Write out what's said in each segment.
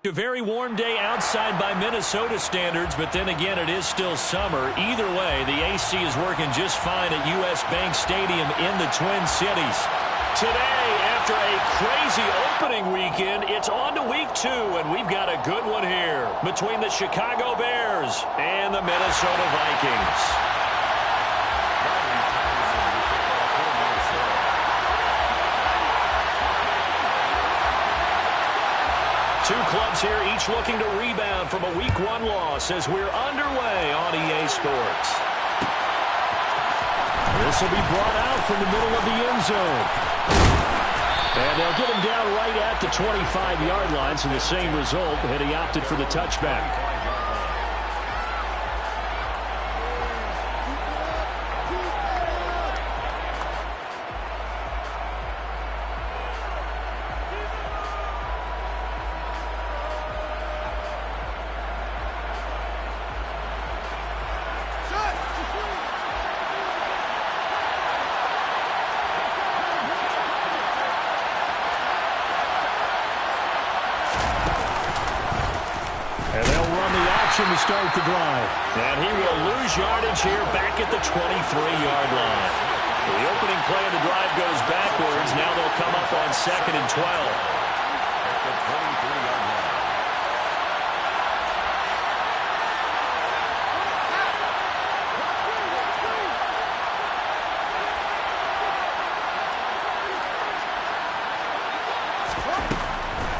A very warm day outside by Minnesota standards, but then again, it is still summer. Either way, the AC is working just fine at U.S. Bank Stadium in the Twin Cities. Today, after a crazy opening weekend, it's on to week 2, and we've got a good one here between the Chicago Bears and the Minnesota Vikings. Two clubs here, each looking to rebound from a Week 1 loss as we're underway on EA Sports. This will be brought out from the middle of the end zone. And they'll get him down right at the 25-yard line, so the same result, and he opted for the touchback. To start the drive. And he will lose yardage here back at the 23-yard line. The opening play of the drive goes backwards. Now they'll come up on 2nd and 12. At the 23-yard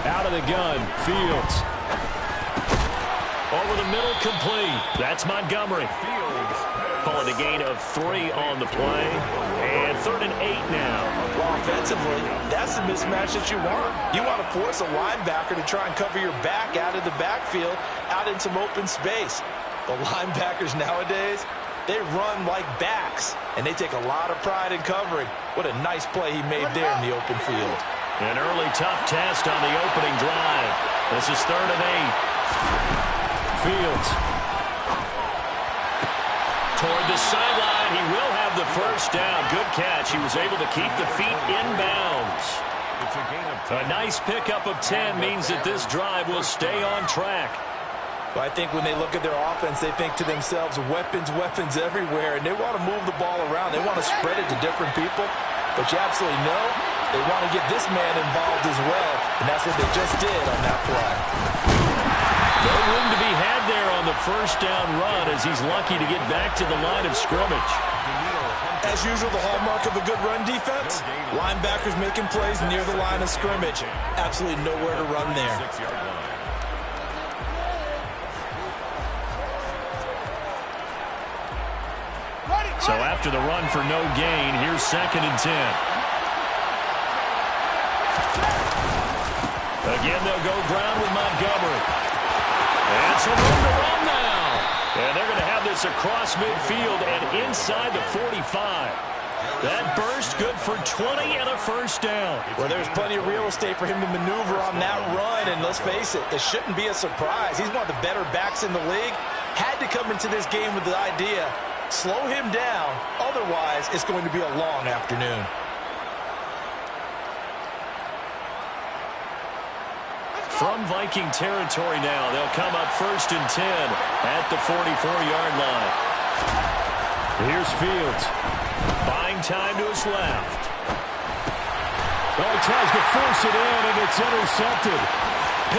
line. Out of the gun, Fields. Over the middle, complete. That's Montgomery. Calling a gain of 3 on the play. And 3rd and 8 now. Well, offensively, that's the mismatch that you want. You want to force a linebacker to try and cover your back out of the backfield, out in some open space. The linebackers nowadays, they run like backs, and they take a lot of pride in covering. What a nice play he made there in the open field. An early tough test on the opening drive. This is 3rd and 8. Fields. Toward the sideline, he will have the first down. Good catch. He was able to keep the feet inbounds. A nice pickup of 10 means that this drive will stay on track. Well, I think when they look at their offense, they think to themselves, weapons, weapons everywhere, and they want to move the ball around. They want to spread it to different people, but you absolutely know they want to get this man involved as well, and that's what they just did on that play. No room to be had there on the first down run as he's lucky to get back to the line of scrimmage. As usual, the hallmark of a good run defense, linebackers making plays near the line of scrimmage. Absolutely nowhere to run there. So after the run for no gain, here's 2nd and 10. Again, they'll go ground with Montgomery. And some room to run now. And they're going to have this across midfield and inside the 45. That burst good for 20 and a first down. Well, there's plenty of real estate for him to maneuver on that run. And let's face it, it shouldn't be a surprise. He's one of the better backs in the league. Had to come into this game with the idea, slow him down. Otherwise, it's going to be a long afternoon. From Viking territory now, they'll come up 1st and 10 at the 44-yard line. Here's Fields. Buying time to his left. Oh, he tries to force it in, and it's intercepted.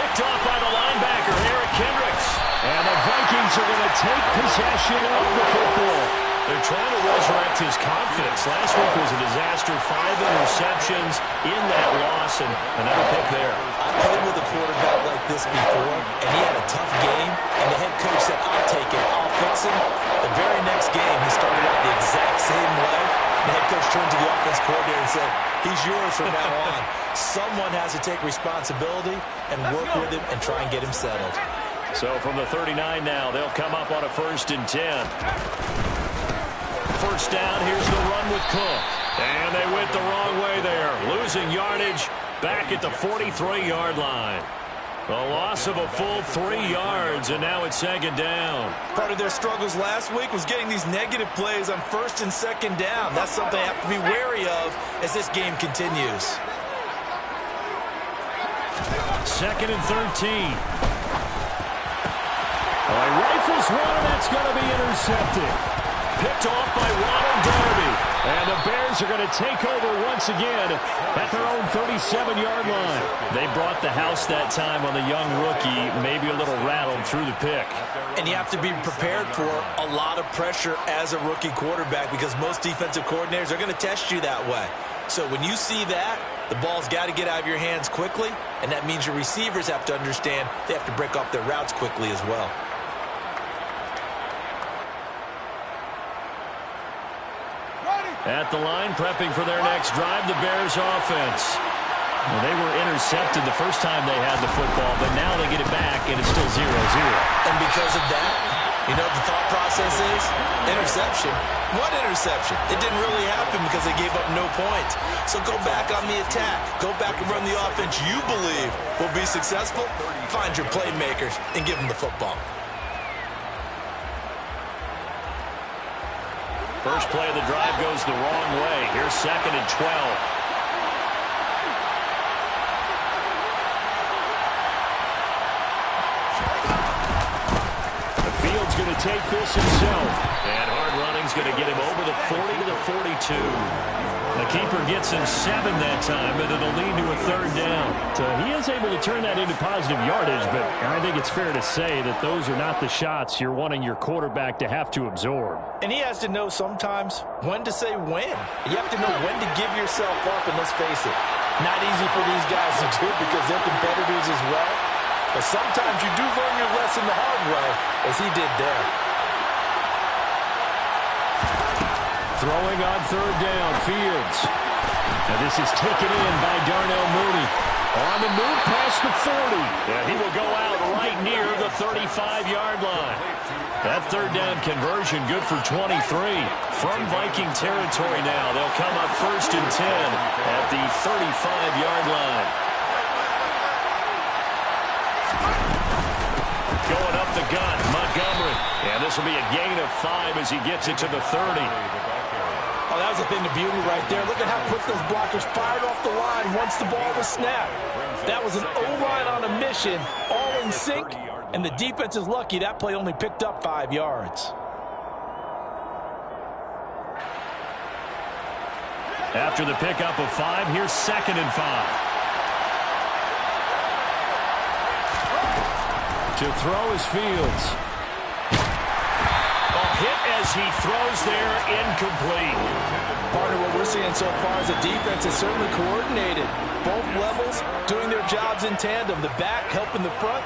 Picked off by the linebacker, Eric Kendricks. And the Vikings are going to take possession of the football. They're trying to resurrect his confidence. Last week was a disaster. 5 interceptions in that loss, and another pick there. I played with a quarterback like this before, and he had a tough game, and the head coach said, I'll take it, I'll fix him. The very next game, he started out the exact same way. The head coach turned to the offense coordinator and said, he's yours from now on. Someone has to take responsibility and work with him and try and get him settled. So from the 39 now, they'll come up on a 1st and 10. First down, here's the run with Cook. And they went the wrong way there. Losing yardage back at the 43-yard line. A loss of a full 3 yards, and now it's 2nd down. Part of their struggles last week was getting these negative plays on 1st and 2nd down. That's something they have to be wary of as this game continues. 2nd and 13. Oh, he rifles one, and that's going to be intercepted. Picked off by Ronald Darby. And the Bears are going to take over once again at their own 37-yard line. They brought the house that time on the young rookie, maybe a little rattled through the pick. And you have to be prepared for a lot of pressure as a rookie quarterback because most defensive coordinators are going to test you that way. So when you see that, the ball's got to get out of your hands quickly, and that means your receivers have to understand they have to break off their routes quickly as well. At the line, prepping for their next drive, the Bears offense. Well, they were intercepted the first time they had the football, but now they get it back, and it's still 0-0. And because of that, you know what the thought process is? Interception. What interception? It didn't really happen because they gave up no points. So go back on the attack. Go back and run the offense you believe will be successful. Find your playmakers and give them the football. First play of the drive goes the wrong way. Here's 2nd and 12. The Field's going to take this himself. And hard running's going to get him over the 40 to the 42. The keeper gets him 7 that time, but it'll lead to a 3rd down. So he is able to turn that into positive yardage, but I think it's fair to say that those are not the shots you're wanting your quarterback to have to absorb. And he has to know sometimes when to say when. You have to know when to give yourself up, and let's face it, not easy for these guys to do because they're competitors as well. But sometimes you do learn your lesson the hard way, as he did there. Throwing on 3rd down, Fields. And this is taken in by Darnell Mooney. On the move past the 40. And he will go out right near the 35-yard line. That 3rd down conversion good for 23. From Viking territory now, they'll come up 1st and 10 at the 35-yard line. Going up the gut, Montgomery. And this will be a gain of 5 as he gets it to the 30. Oh, that was a thing of beauty right there. Look at how quick those blockers fired off the line once the ball was snapped. That was an O-line on a mission, all in sync, and the defense is lucky that play only picked up 5 yards. After the pickup of 5, here's 2nd and 5. To throw is Fields. Hit as he throws there, incomplete. Partner, what we're seeing so far is the defense is certainly coordinated. Both levels doing their jobs in tandem. The back helping the front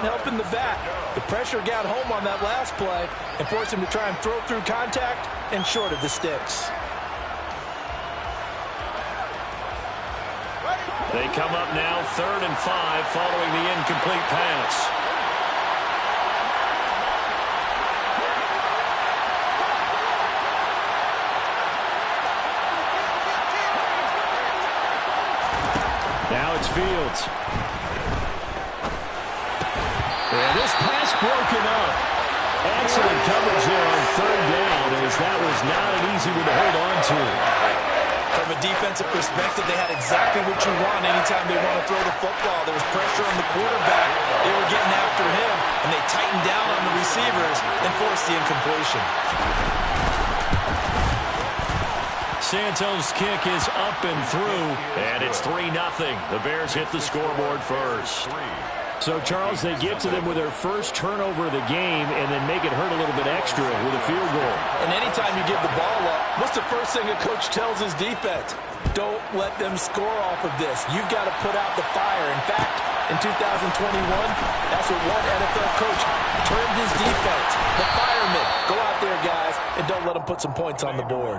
helping the back. The pressure got home on that last play and forced him to try and throw through contact and short of the sticks. They come up now 3rd and 5 following the incomplete pass. Now it's Fields. And this pass broken up. Excellent coverage there on 3rd down, as that was not an easy one to hold on to. From a defensive perspective, they had exactly what you want anytime they want to throw the football. There was pressure on the quarterback. They were getting after him, and they tightened down on the receivers and forced the incompletion. Santos' kick is up and through, and it's 3-0. The Bears hit the scoreboard first. So, Charles, they get to them with their first turnover of the game and then make it hurt a little bit extra with a field goal. And anytime you give the ball up, what's the first thing a coach tells his defense? Don't let them score off of this. You've got to put out the fire. In fact, in 2021, that's what one NFL coach termed his defense. The firemen. Go out there, guys, and don't let them put some points on the board.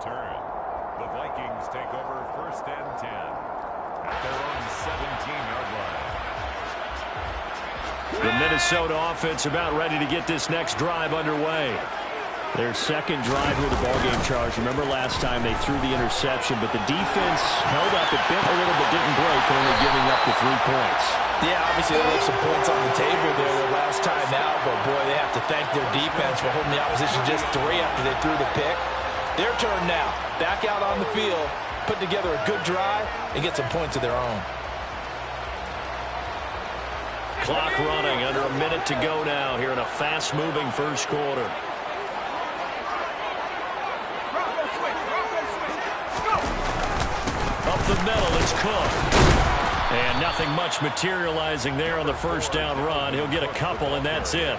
The Vikings take over 1st and 10 at their own 17-yard line. The Minnesota offense about ready to get this next drive underway. Their second drive with the ballgame, Charles. Remember last time they threw the interception, but the defense held up. It bent a little but didn't break, only giving up the 3 points. Yeah, obviously they left some points on the table there the last time out, but boy, they have to thank their defense for holding the opposition just 3 after they threw the pick. Their turn now. Back out on the field, put together a good drive, and get some points of their own. Clock running, under a minute to go now here in a fast-moving first quarter. Up the middle, it's Cook. And nothing much materializing there on the first down run. He'll get a couple, and that's it.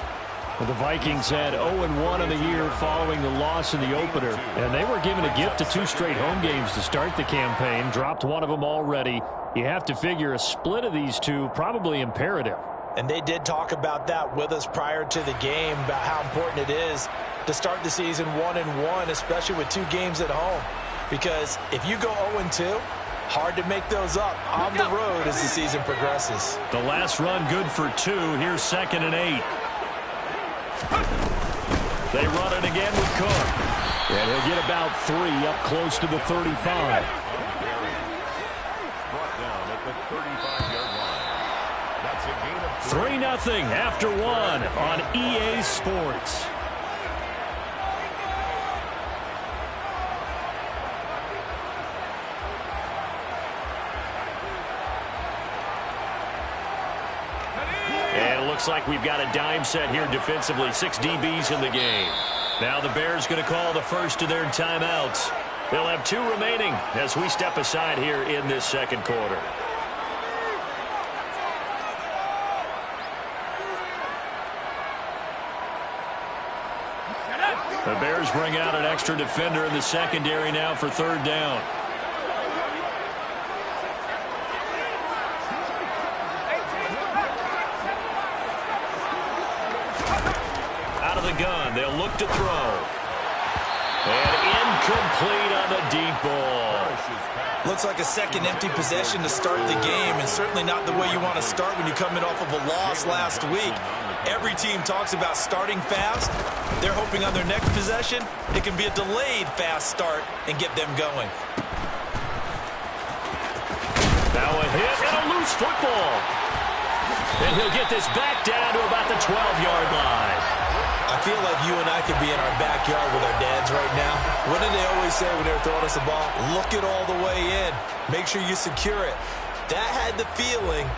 Well, the Vikings had 0-1 in the year following the loss in the opener, and they were given a gift of 2 straight home games to start the campaign. Dropped one of them already. You have to figure a split of these two probably imperative. And they did talk about that with us prior to the game, about how important it is to start the season 1-1, especially with 2 games at home. Because if you go 0-2, hard to make those up on the road as the season progresses. The last run good for 2. Here's 2nd and 8. They run it again with Cook. And he'll get about 3 up close to the 35. Brought down at the 35-yard line. That's a gain of 3-0 after 1 on EA Sports. And it looks like we've got a dime set here defensively. 6 DBs in the game. Now the Bears going to call the first of their timeouts. They'll have 2 remaining as we step aside here in this second quarter. The Bears bring out an extra defender in the secondary now for 3rd down. Out of the gun, they'll look to throw. And incomplete on the deep ball. Looks like a second empty possession to start the game, and certainly not the way you want to start when you're coming off of a loss last week. Every team talks about starting fast. They're hoping on their next possession, it can be a delayed fast start and get them going. Now a hit and a loose football. And he'll get this back down to about the 12-yard line. I feel like you and I could be in our backyard with our dads right now. What did they always say when they were throwing us a ball? Look it all the way in. Make sure you secure it. That had the feeling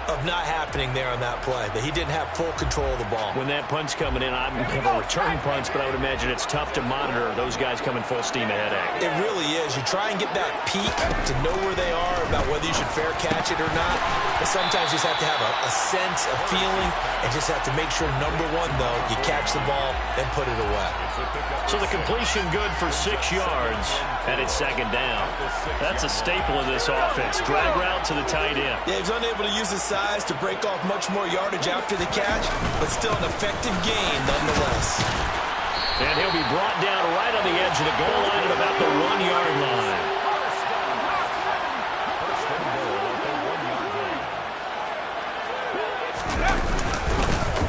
of not happening there on that play, that he didn't have full control of the ball. When that punt's coming in, I have a return punch, but I would imagine it's tough to monitor those guys coming full steam ahead at you. It really is. You try and get that peek to know where they are, about whether you should fair catch it or not. But sometimes you just have to have a sense, a feeling, and just have to make sure, number one, though, you catch the ball and put it away. So the completion good for 6 yards, and it's 2nd down. That's a staple of this offense. Drag route to the tight end. Yeah, he was unable to use his size to break off much more yardage after the catch, but still an effective gain nonetheless. And he'll be brought down right on the edge of the goal line at about the 1-yard line.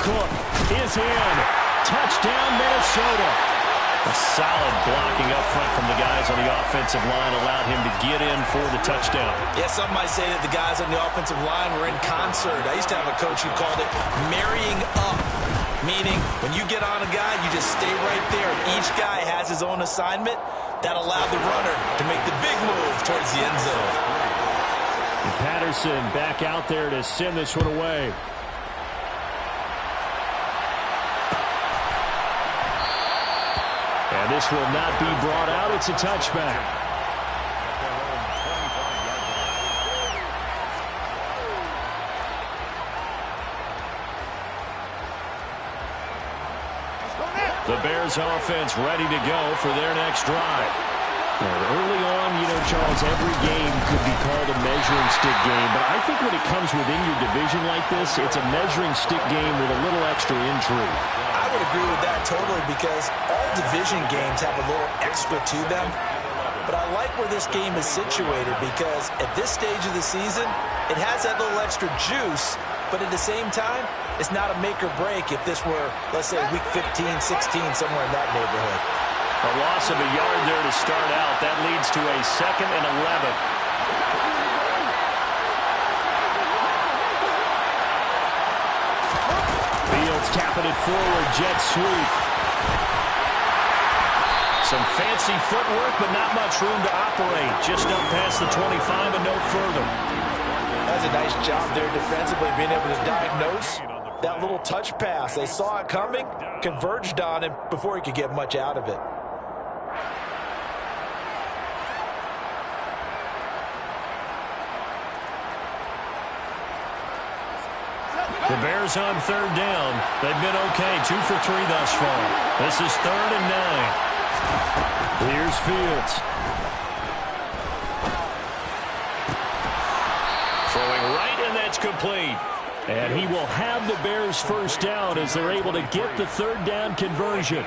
Cook is in. Touchdown, Minnesota. A solid blocking up front from the guys on the offensive line allowed him to get in for the touchdown. Yeah, some might say that the guys on the offensive line were in concert. I used to have a coach who called it marrying up, meaning when you get on a guy, you just stay right there. Each guy has his own assignment. That allowed the runner to make the big move towards the end zone. And Patterson back out there to send this one away. And this will not be brought out. It's a touchback. The Bears offense ready to go for their next drive. And early on, Charles, every game could be called a measuring stick game. But I think when it comes within your division like this, it's a measuring stick game with a little extra intrigue. I would agree with that totally, because all division games have a little extra to them. But I like where this game is situated, because at this stage of the season, it has that little extra juice. But at the same time, it's not a make or break if this were, let's say, week 15, 16, somewhere in that neighborhood. A loss of a yard there to start out. That leads to a 2nd and 11. Fields tapping it forward. Jet sweep. Some fancy footwork, but not much room to operate. Just up past the 25 and no further. As a nice job there defensively, being able to diagnose that little touch pass. They saw it coming, converged on him before he could get much out of it. The Bears on third down. They've been okay, 2 for 3 thus far. This is 3rd and 9. Here's Fields. Throwing right, and that's complete. And he will have the Bears first down as they're able to get the 3rd down conversion.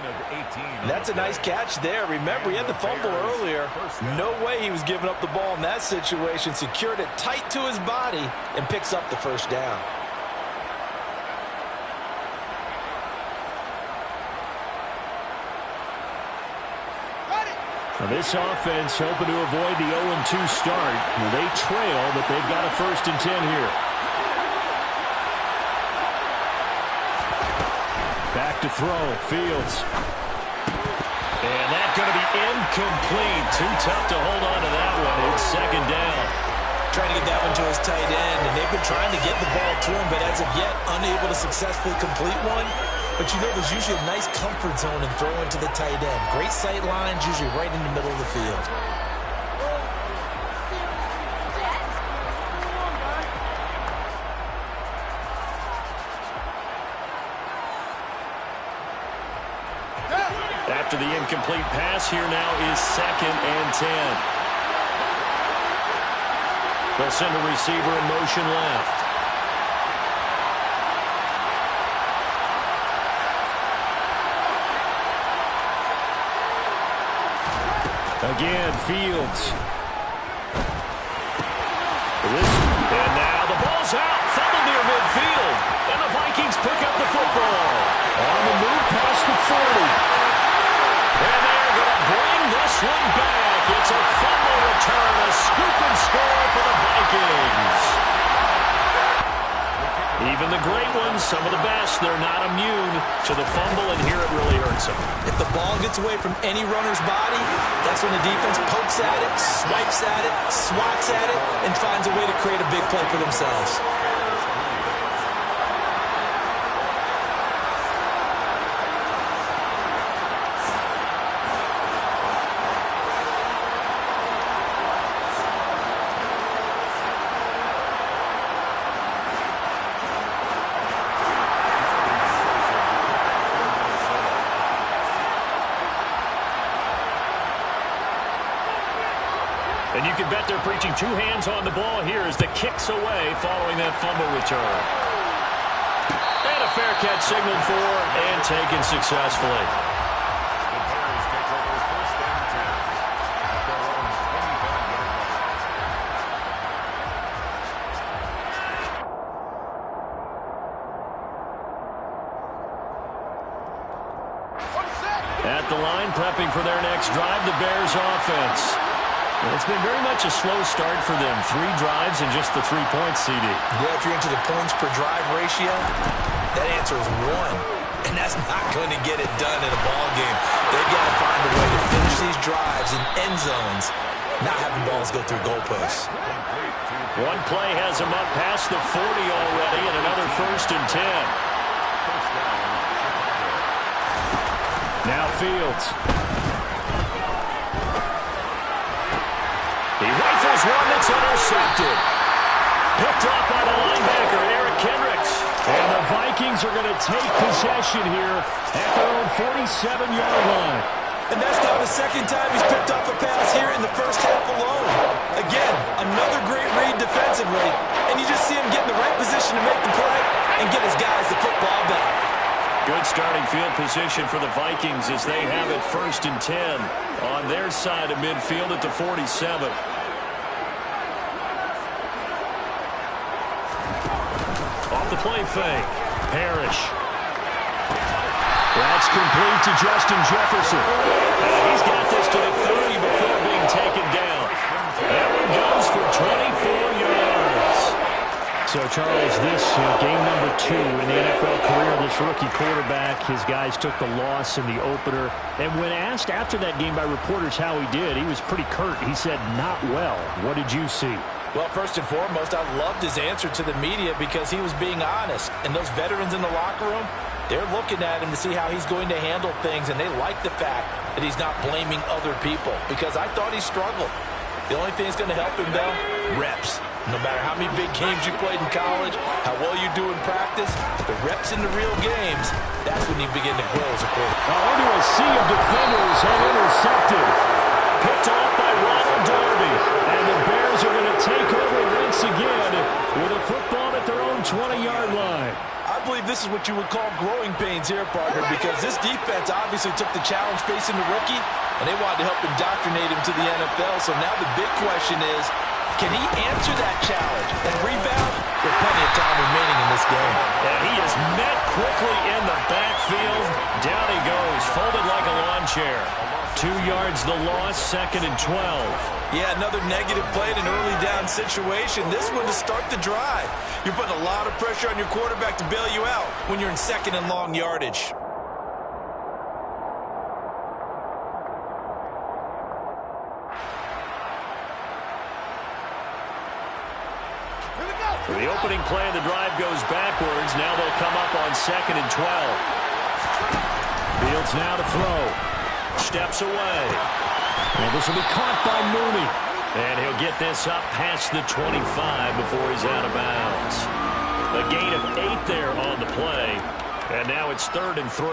That's a nice catch there. Remember, he had the fumble earlier. No way he was giving up the ball in that situation. Secured it tight to his body and picks up the first down. Now this offense hoping to avoid the 0-2 start. They trail, but they've got a 1st and 10 here. Back to throw. Fields. And that's going to be incomplete. Too tough to hold on to that one. It's 2nd down. Trying to get that one to his tight end, and they've been trying to get the ball to him, but as of yet, unable to successfully complete one. But you know, there's usually a nice comfort zone in throwing to the tight end. Great sight lines, usually right in the middle of the field. After the incomplete pass, here now is 2nd and 10. They'll send a receiver in motion left. Again, Fields. And now the ball's out. Fumble near midfield. And the Vikings pick up the football. On the move past the 40. And they're going to bring this one back. It's a fumble return. A scoop and score for the Vikings. Even the great ones, some of the best, they're not immune to the fumble, and here it really hurts them. If the ball gets away from any runner's body, that's when the defense pokes at it, swipes at it, swats at it, and finds a way to create a big play for themselves. And you can bet they're preaching 2 hands on the ball here as the kick's away following that fumble return. And a fair catch signaled for and taken successfully. The Bears take over 1st and 10 at their own 25-yard line. At the line, prepping for their next drive, the Bears offense. It's been very much a slow start for them. 3 drives and just the 3 points, CD. Yeah, if you're into the points per drive ratio, that answer is 1. And that's not going to get it done in a ball game. They've got to find a way to finish these drives in end zones, not having balls go through goalposts. One play has them up past the 40 already, and another 1st and 10. Now Fields. He rifles one that's intercepted. Picked up by the linebacker, Eric Kendricks. And the Vikings are going to take possession here at their own 47-yard line. And that's now the 2nd time he's picked up a pass here in the first half alone. Again, another great read defensively. And you just see him get in the right position to make the play and get his guys the football back. Good starting field position for the Vikings as they have it 1st and 10 on their side of midfield at the 47. Off the play fake. Parrish. That's complete to Justin Jefferson. He's got this to the 30 before being taken down. That one goes for 24 yards. So, Charles, this game number 2 in the NFL career of this rookie quarterback. His guys took the loss in the opener. And when asked after that game by reporters how he did, he was pretty curt. He said, not well. What did you see? Well, first and foremost, I loved his answer to the media because he was being honest. And those veterans in the locker room, they're looking at him to see how he's going to handle things, and they like the fact that he's not blaming other people because I thought he struggled. The only thing that's going to help him, though, reps. No matter how many big games you played in college, how well you do in practice, the reps in the real games, that's when you begin to grow as a quarterback. Into a sea of defenders and intercepted. Picked off by Ronald Darby. And the Bears are going to take over once again with a football at their own 20-yard line. I believe this is what you would call growing pains here, partner, because this defense obviously took the challenge facing the rookie, and they wanted to help indoctrinate him to the NFL. So now the big question is, can he answer that challenge and rebound with plenty of time remaining in this game? And he is met quickly in the backfield. Down he goes, folded like a lawn chair. 2 yards the loss, 2nd and 12. Yeah, another negative play in an early down situation. This one to start the drive. You're putting a lot of pressure on your quarterback to bail you out when you're in 2nd and long yardage. For the opening play of the drive goes backwards. Now they'll come up on 2nd and 12. Fields now to throw. Steps away. And this will be caught by Mooney. And he'll get this up past the 25 before he's out of bounds. A gain of 8 there on the play. And now it's 3rd and 3.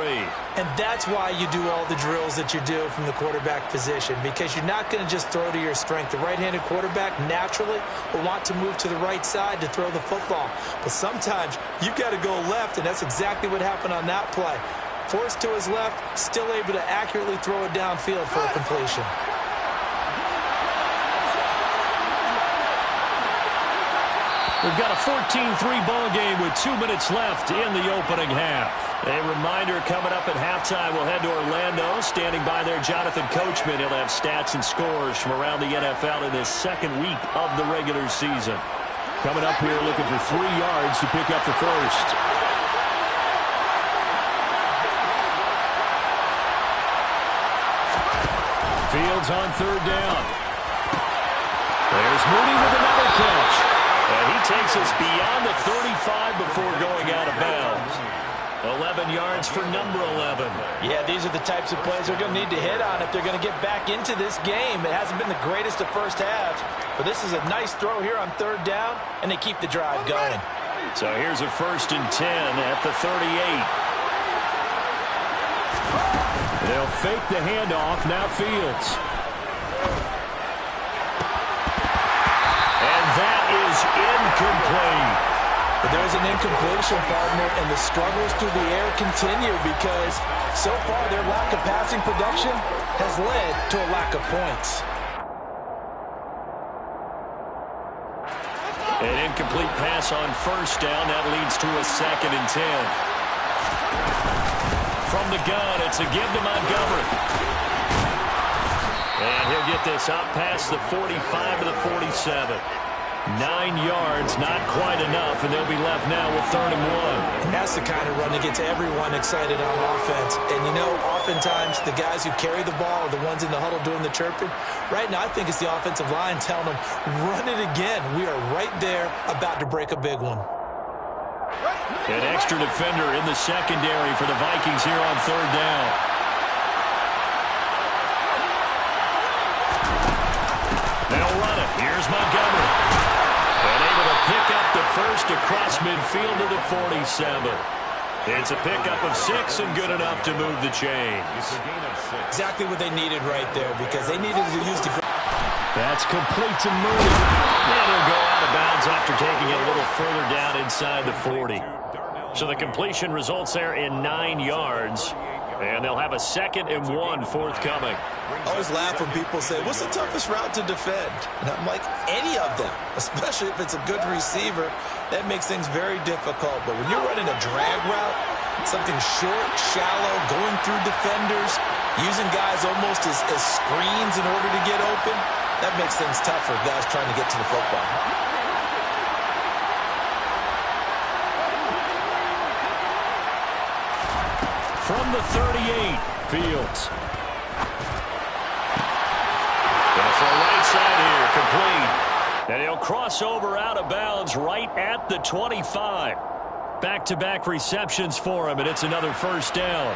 And that's why you do all the drills that you do from the quarterback position, because you're not going to just throw to your strength. The right-handed quarterback naturally will want to move to the right side to throw the football. But sometimes you've got to go left, and that's exactly what happened on that play. Forced to his left, still able to accurately throw it downfield for a completion. We've got a 14-3 ball game with 2 minutes left in the opening half. A reminder coming up at halftime, we'll head to Orlando. Standing by there, Jonathan Coachman. He'll have stats and scores from around the NFL in this 2nd week of the regular season. Coming up here looking for 3 yards to pick up the first. Fields on 3rd down. There's Mooney with another catch. And he takes us beyond the 35 before going out of bounds. 11 yards for number 11. Yeah, these are the types of plays they're going to need to hit on if they're going to get back into this game. It hasn't been the greatest of first halves, but this is a nice throw here on 3rd down, and they keep the drive going. So here's a 1st and 10 at the 38. They'll fake the handoff, now Fields. And that is incomplete. But there's an incompletion, partner, and the struggles through the air continue because so far their lack of passing production has led to a lack of points. An incomplete pass on 1st down. That leads to a 2nd and 10. From the gun, it's a give to Montgomery. And he'll get this out past the 45 to the 47. 9 yards, not quite enough, and they'll be left now with 3rd and 1. That's the kind of run that gets everyone excited on offense. And, you know, oftentimes the guys who carry the ball are the ones in the huddle doing the chirping. Right now, I think it's the offensive line telling them, run it again. We are right there about to break a big one. An extra defender in the secondary for the Vikings here on 3rd down. They'll run it. Here's Montgomery. And able to pick up the first across midfield to the 47. It's a pickup of 6 and good enough to move the chains. Exactly what they needed right there because they needed to use the... That's complete to Mooney. And he'll go out of bounds after taking it a little further down inside the 40. So the completion results there in 9 yards. And they'll have a 2nd and 1 forthcoming. I always laugh when people say, what's the toughest route to defend? And I'm like, any of them, especially if it's a good receiver. That makes things very difficult. But when you're running a drag route, something short, shallow, going through defenders, using guys almost as screens in order to get open, that makes things tough for guys trying to get to the football. From the 38, Fields. Gonna throw right side here, complete. And he'll cross over out of bounds right at the 25. Back-to-back receptions for him, and it's another first down.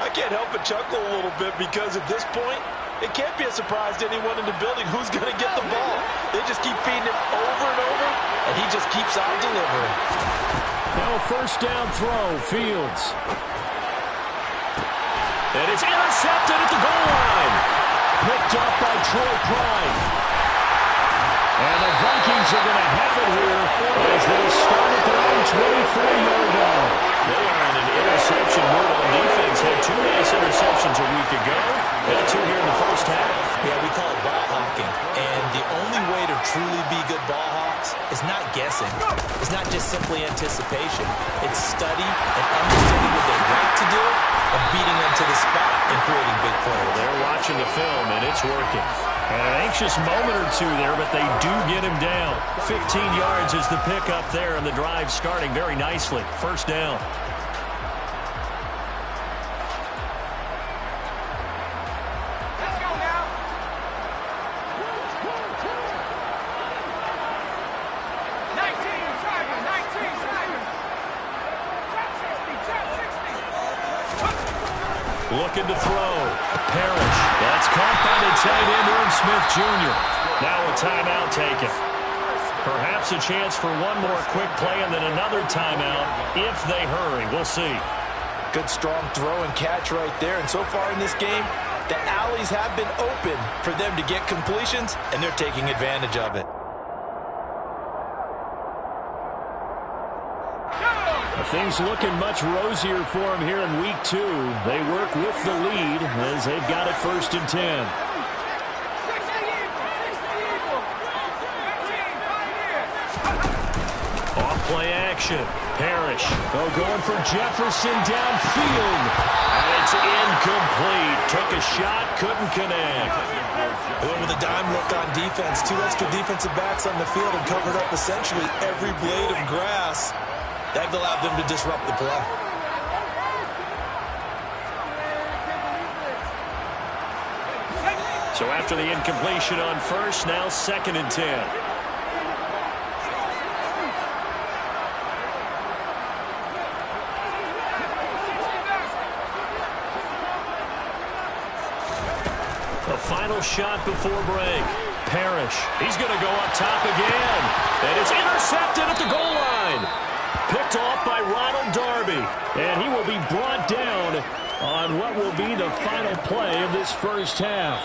I can't help but chuckle a little bit because at this point, it can't be a surprise to anyone in the building who's going to get the ball. They just keep feeding him over and over, and he just keeps on delivering. Now a first down throw, Fields. And it's intercepted at the goal line. Picked up by Troy Pride. And the Vikings are going to have it here as they start at their own 23-yard line. They are in an interception mode on defense. Had 2 nice interceptions a week ago. And 2 here in the first half. Yeah, we call it ball hawking. And the only way to truly be good ball hawks is not guessing. It's not just simply anticipation. It's study and understanding what they want to do and beating them to the spot and creating big plays. They're watching the film, and it's working. And an anxious moment or two there, but they do get him down. 15 yards is the pickup there, and the drive starting very nicely. First down. Let's go now. 19, Tiger, 19, Tiger. Trap 60, trap 60. Looking to throw. Parrish. That's caught by the tight end, Irv Smith Jr. Now a timeout taken. Perhaps a chance for one more quick play and then another timeout if they hurry. We'll see. Good strong throw and catch right there. And so far in this game, the alleys have been open for them to get completions, and they're taking advantage of it. Things looking much rosier for them here in week 2. They work with the lead as they've got it 1st and 10. Off play action. Parrish. Oh, going for Jefferson downfield. And it's incomplete. Took a shot, couldn't connect. Went with a dime look on defense. 2 extra defensive backs on the field and covered up essentially every blade of grass. That allowed them to disrupt the play. So after the incompletion on first, now 2nd and 10. The final shot before break. Parrish. He's going to go up top again. And it's intercepted at the goal line. Picked off by Ronald Darby. And he will be brought down on what will be the final play of this first half.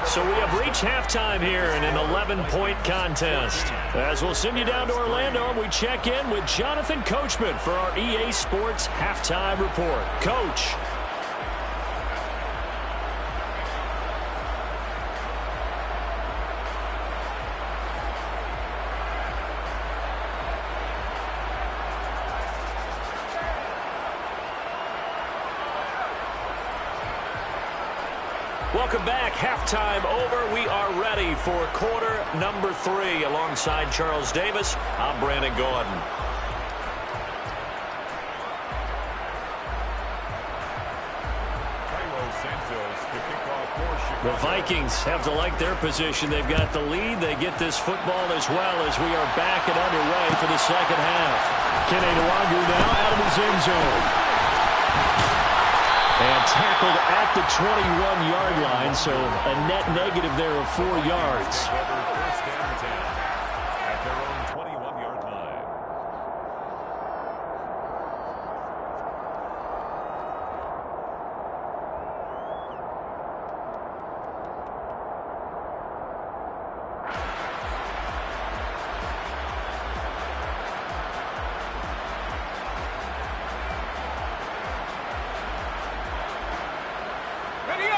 So we have reached halftime here in an 11-point contest. As we'll send you down to Orlando, and we check in with Jonathan Coachman for our EA Sports Halftime Report. Coach. Welcome back. Halftime over. We are ready for quarter number 3. Alongside Charles Davis, I'm Brandon Gordon. The Vikings have to like their position. They've got the lead. They get this football as well as we are back and underway for the second half. Kenny Nwangu now out of his end zone. And tackled at the 21-yard line, so a net negative there of 4 yards. First and 10 at their own 21-yard line.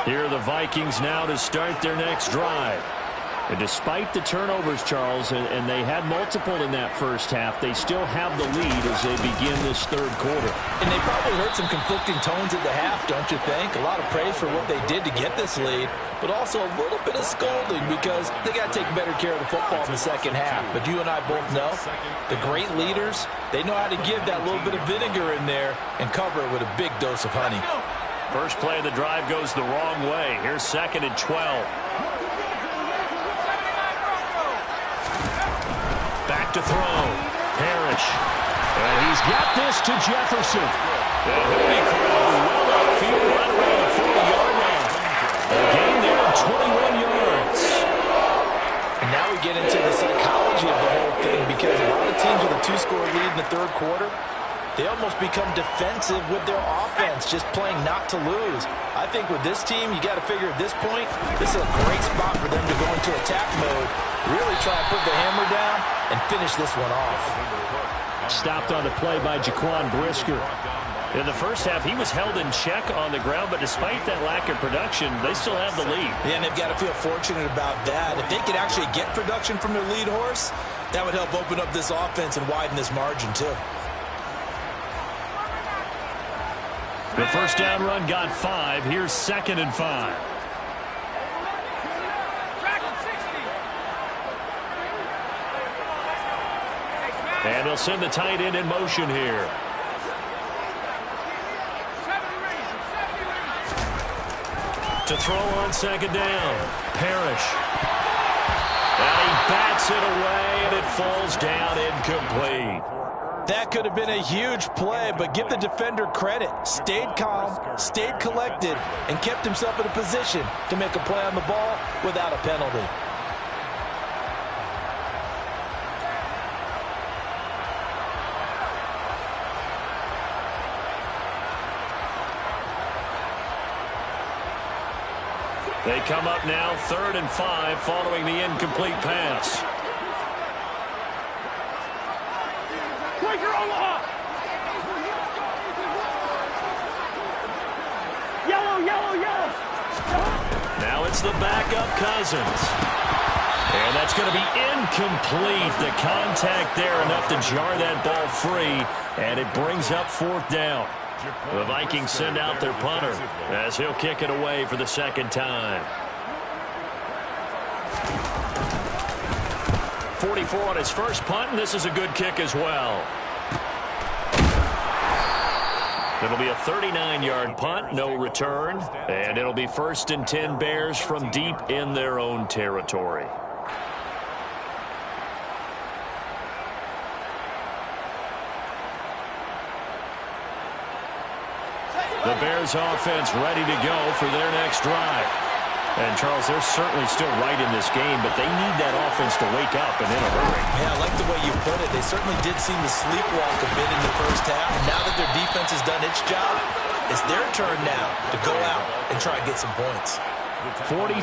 Here are the Vikings now to start their next drive. And despite the turnovers, Charles, and they had multiple in that first half, they still have the lead as they begin this third quarter. And they probably heard some conflicting tones at the half, don't you think? A lot of praise for what they did to get this lead, but also a little bit of scolding because they got to take better care of the football in the second half. But you and I both know the great leaders, they know how to give that little bit of vinegar in there and cover it with a big dose of honey. First play of the drive goes the wrong way. Here's 2nd and 12. to throw. Parrish. And he's got this to Jefferson. And he'll be caught well upfield right around the 40-yard line. A gain there of 21 yards. And now we get into the psychology of the whole thing, because a lot of teams with a 2-score lead in the third quarter, they almost become defensive with their offense, just playing not to lose. I think with this team, you got to figure at this point, this is a great spot for them to go into attack mode, really try and put the hammer down and finish this one off. Stopped on the play by Jaquan Brisker. In the first half, he was held in check on the ground, but despite that lack of production, they still have the lead. Yeah, and they've got to feel fortunate about that. If they could actually get production from their lead horse, that would help open up this offense and widen this margin too. The first down run got 5. Here's 2nd and 5. And they'll send the tight end in motion here. To throw on 2nd down. Parrish. And he bats it away, and it falls down incomplete. That could have been a huge play, but give the defender credit. Stayed calm, stayed collected, and kept himself in a position to make a play on the ball without a penalty. They come up now 3rd and 5 following the incomplete pass. Now it's the backup Cousins. And that's going to be incomplete. The contact there enough to jar that ball free, and it brings up 4th down. The Vikings send out their punter as he'll kick it away for the 2nd time. 44 on his first punt, and this is a good kick as well. It'll be a 39-yard punt, no return, and it'll be 1st and 10 Bears from deep in their own territory. The Bears offense ready to go for their next drive. And, Charles, they're certainly still right in this game, but they need that offense to wake up and in a hurry. Yeah, I like the way you put it. They certainly did seem to sleepwalk a bit in the first half. Now that their defense has done its job, it's their turn now to go out and try and get some points. 47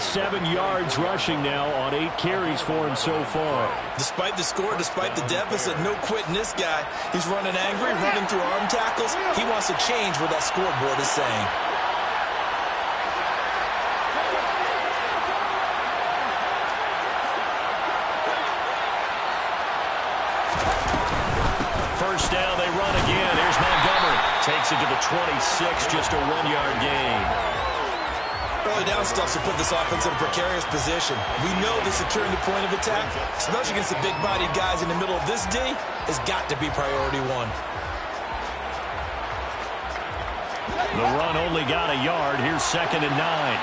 yards rushing now on 8 carries for him so far. Despite the score, despite the deficit, no quitting this guy. He's running angry, running through arm tackles. He wants to change what that scoreboard is saying. First down, they run again. Here's Montgomery. Takes it to the 26, just a 1-yard gain. Early down stuff to put this offense in a precarious position. We know that securing the point of attack, especially against the big-bodied guys in the middle of this D, has got to be priority 1. The run only got a yard. Here's 2nd and 9.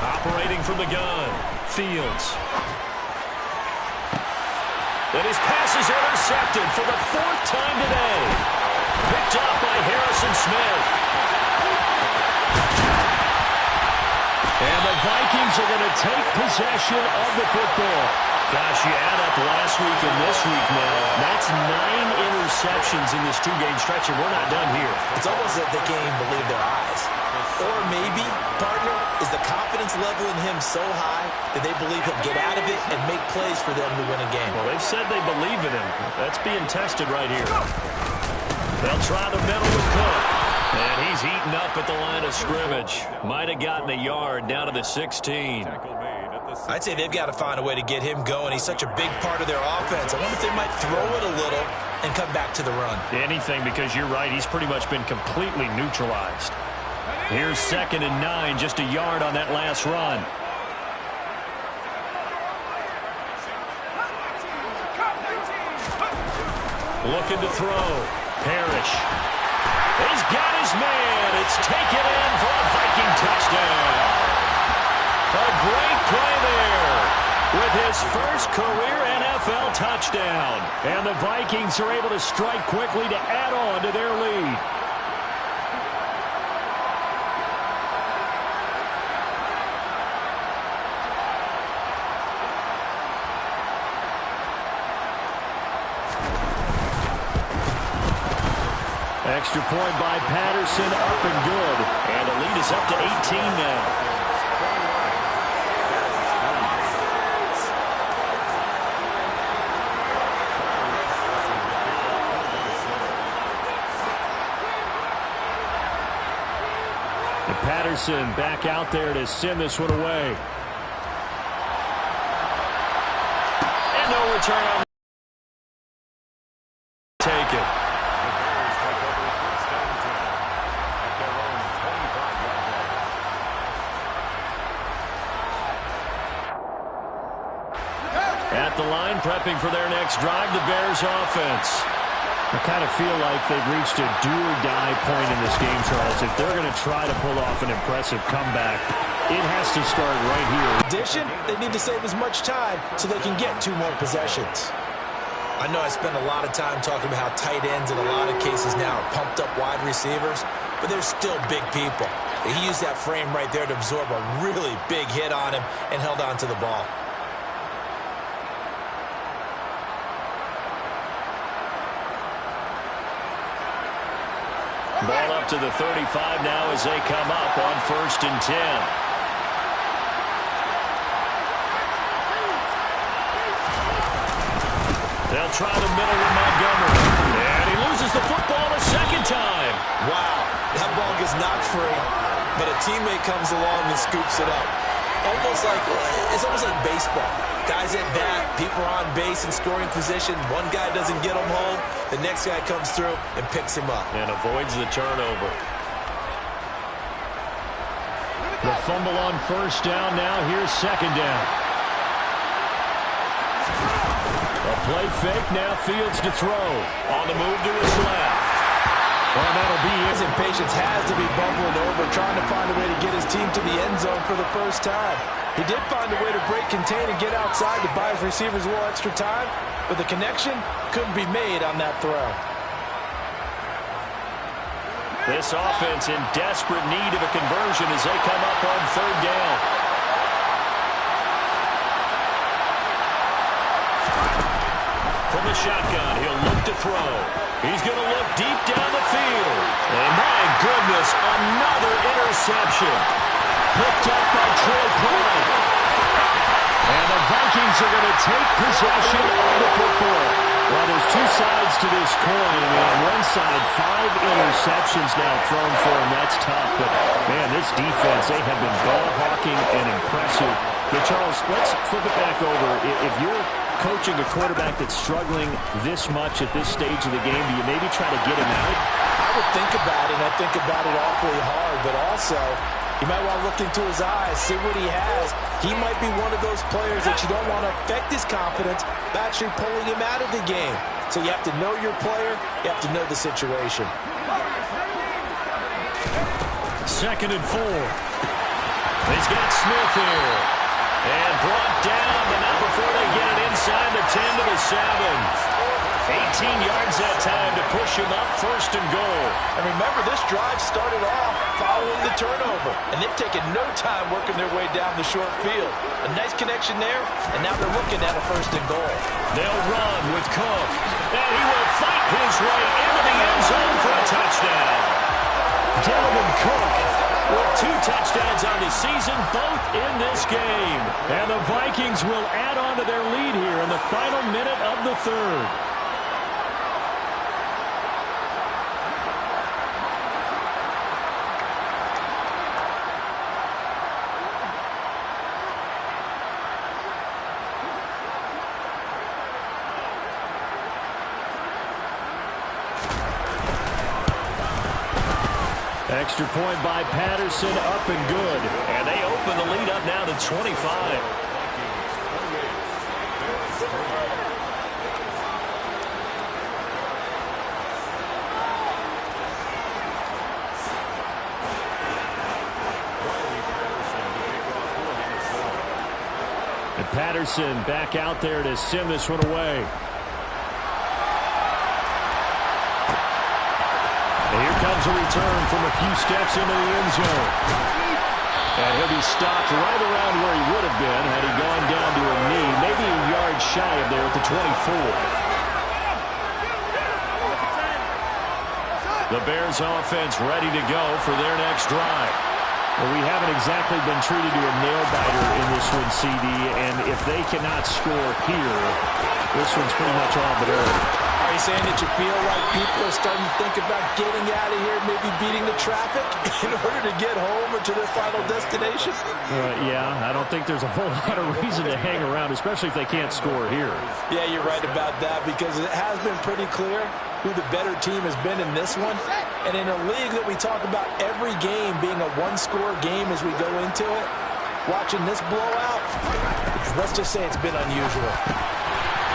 Operating from the gun, Fields. And his pass is intercepted for the 4th time today. Picked up by Harrison Smith. And the Vikings are going to take possession of the football. Gosh, you add up last week and this week now. That's 9 interceptions in this 2-game stretch, and we're not done here. It's almost like they can't even believe their eyes. Or maybe, partner, is the confidence level in him so high that they believe he'll get out of it and make plays for them to win a game. Well, they've said they believe in him. That's being tested right here. They'll try the middle with Cook. And he's eaten up at the line of scrimmage. Might have gotten a yard down to the 16. I'd say they've got to find a way to get him going. He's such a big part of their offense. I wonder if they might throw it a little and come back to the run. Anything, because you're right. He's pretty much been completely neutralized. Here's 2nd and 9, just a yard on that last run. Looking to throw. Parrish. He's got his man. It's taken in for a Viking touchdown. A great play there with his first career NFL touchdown. And the Vikings are able to strike quickly to add on to their lead. Extra point by Patterson, up and good. And the lead is up to 18 now. And Patterson back out there to send this one away. And no return on. Take it. At the line, prepping for their next drive, the Bears offense. I kind of feel like they've reached a do-or-die point in this game, Charles. If they're going to try to pull off an impressive comeback, it has to start right here. In addition, they need to save as much time so they can get 2 more possessions. I know I spend a lot of time talking about how tight ends in a lot of cases now are pumped up wide receivers, but they're still big people. He used that frame right there to absorb a really big hit on him and held on to the ball. Ball up to the 35 now as they come up on 1st and 10. They'll try the middle with Montgomery. And he loses the football a second time. Wow, that ball gets knocked free, but a teammate comes along and scoops it up. It's almost like baseball. Guys at bat, people are on base in scoring position. One guy doesn't get him home. The next guy comes through and picks him up. And avoids the turnover. The fumble on 1st down now. Here's 2nd down. A play fake. Now Fields to throw. On the move to his left. Well, that'll be his impatience has to be bubbling over, trying to find a way to get his team to the end zone for the first time. He did find a way to break, contain, and get outside to buy his receivers a little extra time, but the connection couldn't be made on that throw. This offense in desperate need of a conversion as they come up on 3rd down. From the shotgun, he'll look to throw. He's going to look deep down the field. And my goodness, another interception. Picked up by Troy Pride. And the Vikings are going to take possession of the football. Well, there's 2 sides to this coin. I mean, on one side, 5 interceptions now thrown for him. That's tough. But, man, this defense, they have been ball-hawking and impressive. But, Charles, let's flip it back over. If you're coaching a quarterback that's struggling this much at this stage of the game, do you maybe try to get him out? I would think about it, and I think about it awfully hard. But also, you might want to look into his eyes, see what he has. He might be one of those players that you don't want to affect his confidence by actually pulling him out of the game. So you have to know your player. You have to know the situation. 2nd and 4. He's got Smith here. And brought down, but not before they get it inside the 10 to the 7. 18 yards that time to push him up 1st and goal. And remember, this drive started off following the turnover, and they've taken no time working their way down the short field. A nice connection there, and now they're looking at a 1st and goal. They'll run with Cook, and he will fight his way into the end zone for a touchdown. Dalvin Cook with 2 touchdowns on the season, both in this game. And the Vikings will add on to their lead here in the final minute of the 3rd. Extra point by Patterson, up and good. And they open the lead up now to 25. And Patterson back out there to send this one away. And here comes a return from a few steps into the end zone. And he'll be stopped right around where he would have been had he gone down to a knee, maybe a yard shy of there at the 24. The Bears offense ready to go for their next drive. Well, we haven't exactly been treated to a nail-biter in this one, CD, and if they cannot score here, this one's pretty much all but over. Are you saying that you feel like people are starting to think about getting out of here, maybe beating the traffic in order to get home or to their final destination? Yeah, I don't think there's a whole lot of reason to hang around, especially if they can't score here. Yeah, you're right about that, because it has been pretty clear who the better team has been in this one. And in a league that we talk about every game being a one-score game as we go into it, watching this blowout, let's just say it's been unusual.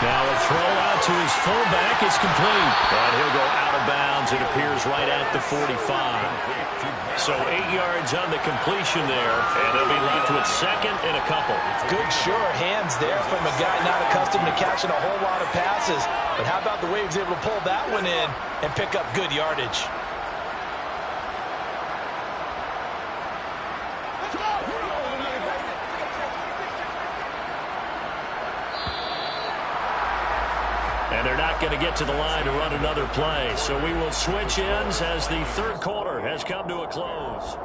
Now a throw out to his fullback is complete. And he'll go out of bounds. It appears right at the 45. So 8 yards on the completion there, and they'll be left with second and a couple. Good sure hands there from a guy not accustomed to catching a whole lot of passes. But how about the way he was able to pull that one in and pick up good yardage? And they're not going to get to the line to run another play. So we will switch ends as the third quarter has come to a close.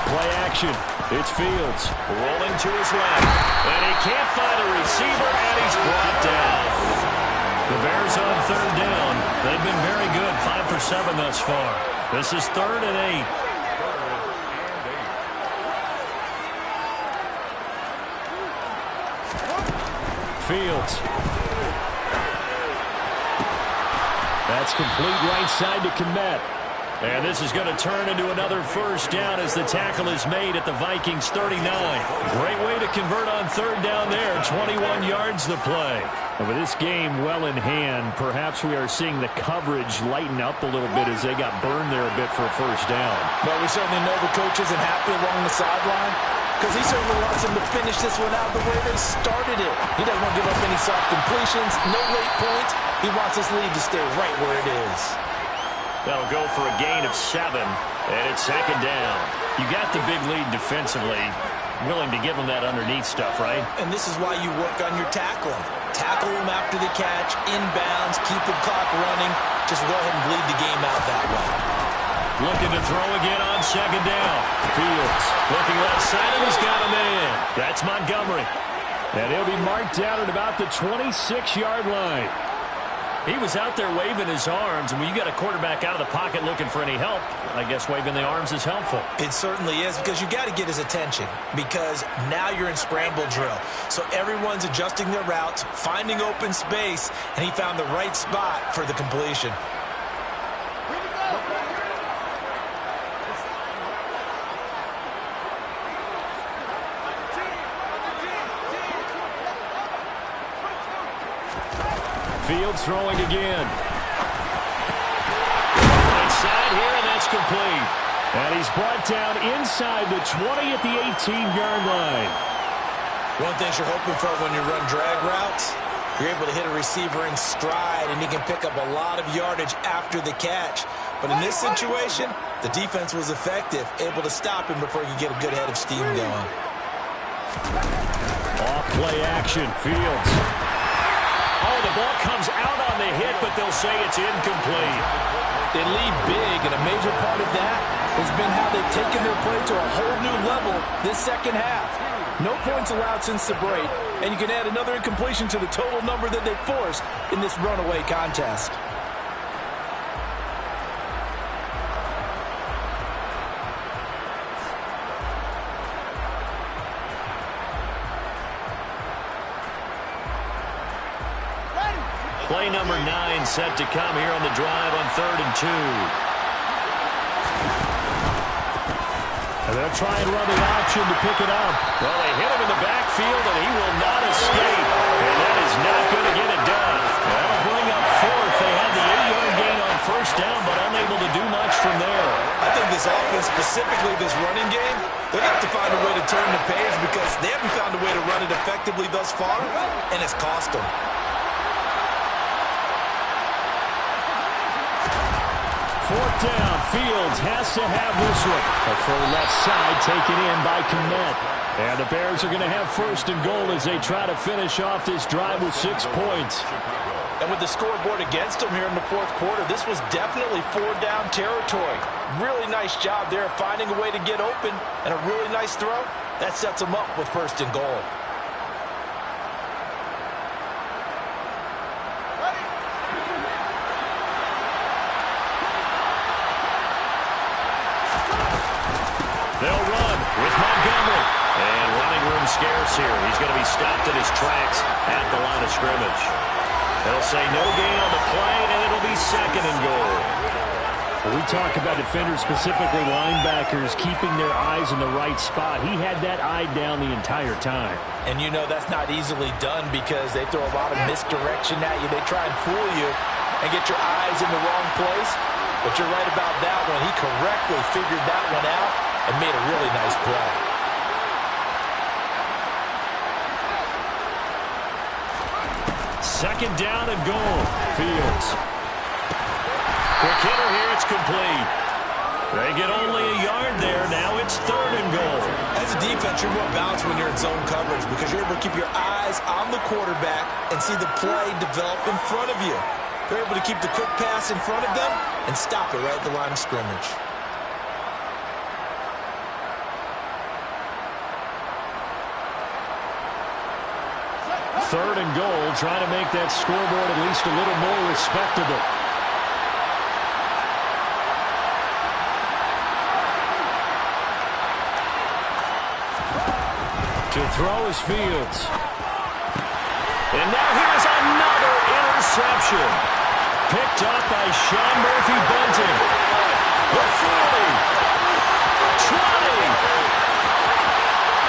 Play action. It's Fields rolling to his left. And he can't find a receiver, and he's brought down. The Bears on third down. They've been very good, 5 for 7 thus far. This is 3rd and 8. Fields. That's complete right side to Kmet. And this is going to turn into another first down as the tackle is made at the Vikings 39. Great way to convert on third down there. 21 yards the play. And with this game well in hand, perhaps we are seeing the coverage lighten up a little bit as they got burned there a bit for a first down. But we certainly know the coach isn't happy along the sideline, because he certainly wants them to finish this one out the way they started it. He doesn't want to give up any soft completions, no late points. He wants this lead to stay right where it is. That'll go for a gain of 7, and it's second down. You got the big lead defensively, willing to give them that underneath stuff, right? And this is why you work on your tackling. Tackle them after the catch, inbounds, keep the clock running. Just go ahead and bleed the game out that way. Looking to throw again on second down. Fields looking left side, and he's got a man. That's Montgomery. And he'll be marked down at about the 26-yard line. He was out there waving his arms, and when you got a quarterback out of the pocket looking for any help, I guess waving the arms is helpful. It certainly is, because you got to get his attention, because now you're in scramble drill. So everyone's adjusting their routes, finding open space, and he found the right spot for the completion. Fields throwing again. Right side here, and that's complete. And he's brought down inside the 20 at the 18-yard line. One thing you're hoping for when you run drag routes, you're able to hit a receiver in stride, and he can pick up a lot of yardage after the catch. But in this situation, the defense was effective, able to stop him before he could get a good head of steam going. Off play action, Fields. Oh, the ball comes out on the hit, but they'll say it's incomplete. They lead big, and a major part of that has been how they've taken their play to a whole new level this second half. No points allowed since the break, and you can add another incompletion to the total number that they forced in this runaway contest. Play number 9 set to come here on the drive on 3rd and 2. to try and run the option to pick it up. Well, they hit him in the backfield, and he will not escape. And that is not going to get it done. That'll bring up fourth. They had the 8-yard gain on first down, but unable to do much from there. I think this offense, specifically this running game, they're going to have to find a way to turn the page because they haven't found a way to run it effectively thus far, and it's cost them. Fourth down, Fields has to have this one. A full left side taken in by Kmet. And the Bears are going to have first and goal as they try to finish off this drive with 6 points. And with the scoreboard against them here in the fourth quarter, this was definitely 4-down territory. Really nice job there finding a way to get open, and a really nice throw. That sets them up with first and goal. They'll run with Montgomery. And running room scarce here. He's going to be stopped in his tracks at the line of scrimmage. They'll say no gain on the play, and it'll be second and goal. When we talk about defenders, specifically linebackers, keeping their eyes in the right spot, he had that eye down the entire time. And you know that's not easily done because they throw a lot of misdirection at you. They try and fool you and get your eyes in the wrong place. But you're right about that one. He correctly figured that one out and made a really nice play. Second down and goal. Fields. Quick hitter here. It's complete. They get only a yard there. Now it's third and goal. As a defense, you're more balanced when you're in zone coverage because you're able to keep your eyes on the quarterback and see the play develop in front of you. They're able to keep the quick pass in front of them and stop it right at the line of scrimmage. Third and goal, trying to make that scoreboard at least a little more respectable. To throw is Fields. And now here's another interception. Picked up by Sean Murphy-Bunting. The 40. 20.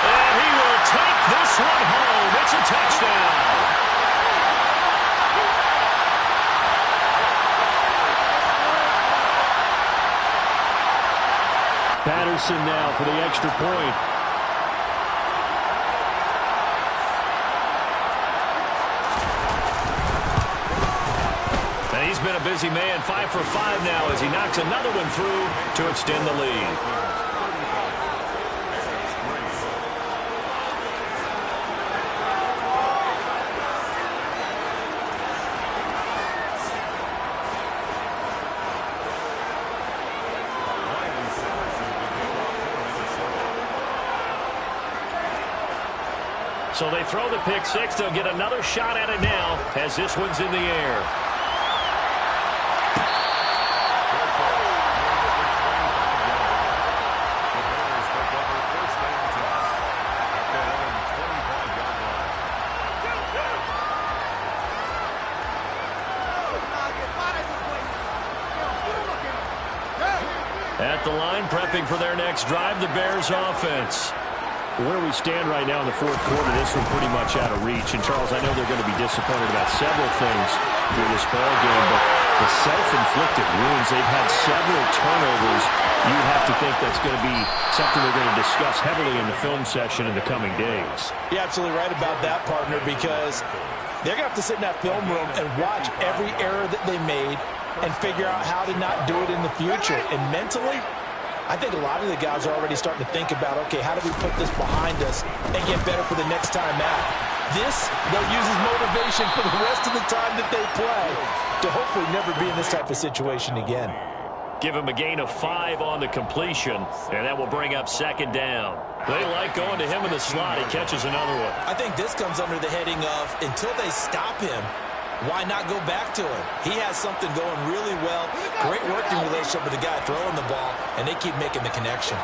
And he will take this one home. It's a touchdown. Patterson now for the extra point. And he's been a busy man, 5 for 5 now as he knocks another one through to extend the lead. So they throw the pick six. They'll get another shot at it now as this one's in the air. At the line, prepping for their next drive, the Bears offense. Where we stand right now in the fourth quarter, this one pretty much out of reach. And, Charles, I know they're going to be disappointed about several things through this ball game, but the self-inflicted wounds, they've had several turnovers. You have to think that's going to be something they're going to discuss heavily in the film session in the coming days. You're absolutely right about that, partner, because they're going to have to sit in that film room and watch every error that they made and figure out how to not do it in the future. And mentally, I think a lot of the guys are already starting to think about, okay, how do we put this behind us and get better for the next time out? This, they'll use as motivation for the rest of the time that they play to hopefully never be in this type of situation again. Give him a gain of 5 on the completion, and that will bring up second down. They like going to him in the slot. He catches another one. I think this comes under the heading of, until they stop him, why not go back to him? He has something going really well. Great working relationship with the guy throwing the ball, and they keep making the connection.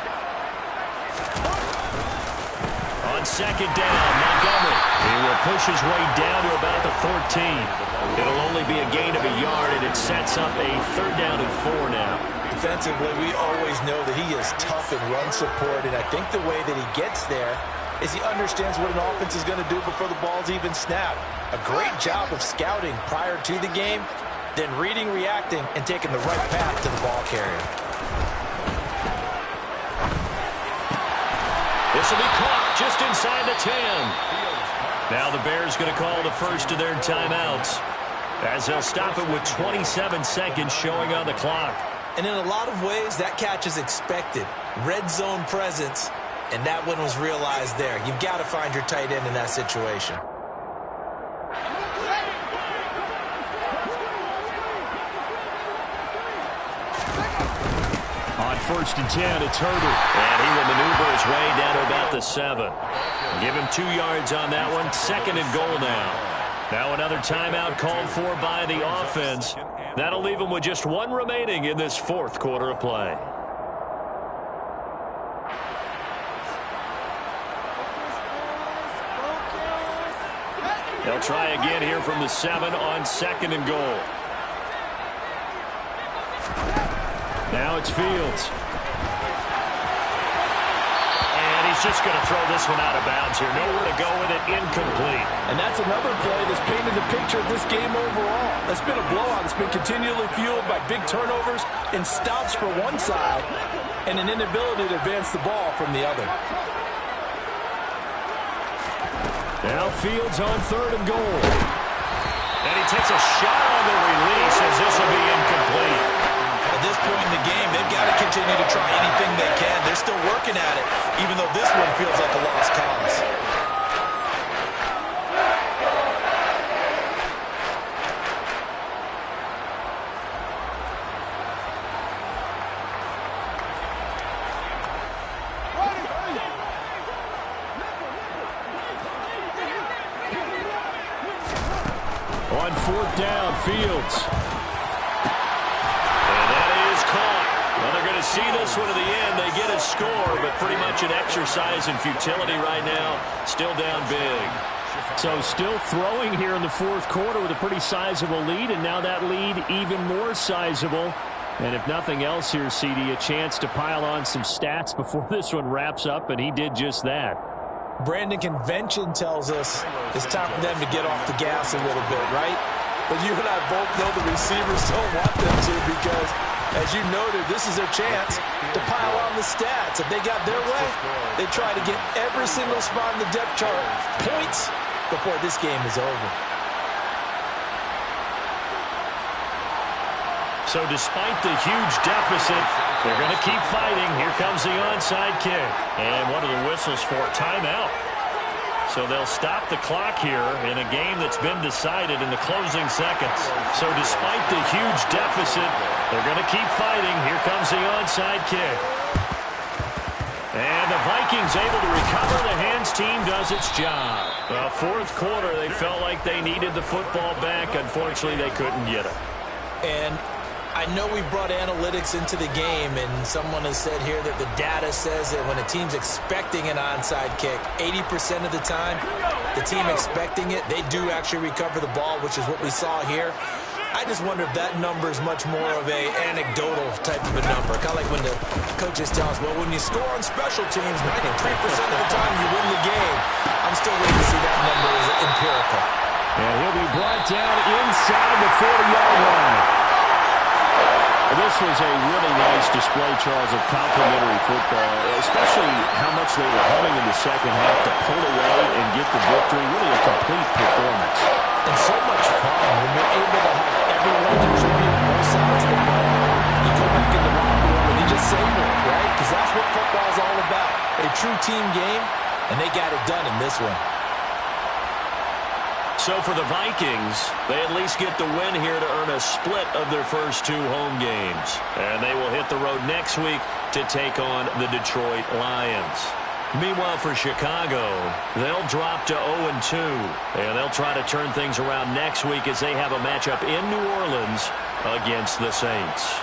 On second down, Montgomery. He will push his way down to about the 14. It'll only be a gain of a yard, and it sets up a third down and 4 now. Defensively, we always know that he is tough in run support, and I think the way that he gets there is he understands what an offense is going to do before the ball's even snapped. A great job of scouting prior to the game, then reading, reacting, and taking the right path to the ball carrier. This will be caught just inside the 10. Now the Bears going to call the first of their timeouts, as they'll stop it with 27 seconds showing on the clock. And in a lot of ways, that catch is expected. Red zone presence, and that one was realized there. You've got to find your tight end in that situation. On 1st and 10, it's Herbert. And he will maneuver his way down to about the 7. Give him 2 yards on that one. 2nd and goal now. Now another timeout called for by the offense. That'll leave him with just 1 remaining in this 4th quarter of play. They'll try again here from the 7 on 2nd and goal. Now it's Fields. And he's just going to throw this one out of bounds here. Nowhere to go with it. Incomplete. And that's another play that's painted the picture of this game overall. That's been a blowout. It's been continually fueled by big turnovers and stops for one side and an inability to advance the ball from the other. Now Fields on 3rd and goal. And he takes a shot on the release as this will be incomplete. At this point in the game, they've got to continue to try anything they can. They're still working at it, even though this one feels like a lost cause. On 4th down, Fields. And that is caught. Well, they're going to see this one to the end. They get a score, but pretty much an exercise in futility right now. Still down big. So still throwing here in the 4th quarter with a pretty sizable lead, and now that lead even more sizable. And if nothing else here, CD, a chance to pile on some stats before this one wraps up, and he did just that. Brandon, convention tells us it's time for them to get off the gas a little bit, right? But you and I both know the receivers don't want them to, because, as you noted, this is their chance to pile on the stats. If they got their way, they try to get every single spot in the depth chart points before this game is over. So despite the huge deficit, they're going to keep fighting. Here comes the onside kick. And what are the whistles for? Timeout. So they'll stop the clock here in a game that's been decided in the closing seconds. So despite the huge deficit, they're going to keep fighting. Here comes the onside kick. And the Vikings able to recover. The hands team does its job. Well, 4th quarter, they felt like they needed the football back. Unfortunately, they couldn't get it. And I know we brought analytics into the game, and someone has said here that the data says that when a team's expecting an onside kick, 80% of the time, the team expecting it, they do actually recover the ball, which is what we saw here. I just wonder if that number is much more of a anecdotal type of a number. Kind of like when the coaches tell us, well, when you score on special teams, 93% of the time you win the game. I'm still waiting to see that number as empirical. And he'll be brought down inside the 40-yard line. This was a really nice display, Charles, of complimentary football, especially how much they were humming in the second half to pull away and get the victory. Really a complete performance. And so much fun when you're able to have everyone contribute both sides of the ball. You go back in the locker room and you just savor it, right? Because that's what football is all about. A true team game, and they got it done in this one. So for the Vikings, they at least get the win here to earn a split of their first 2 home games. And they will hit the road next week to take on the Detroit Lions. Meanwhile, for Chicago, they'll drop to 0-2. And they'll try to turn things around next week as they have a matchup in New Orleans against the Saints.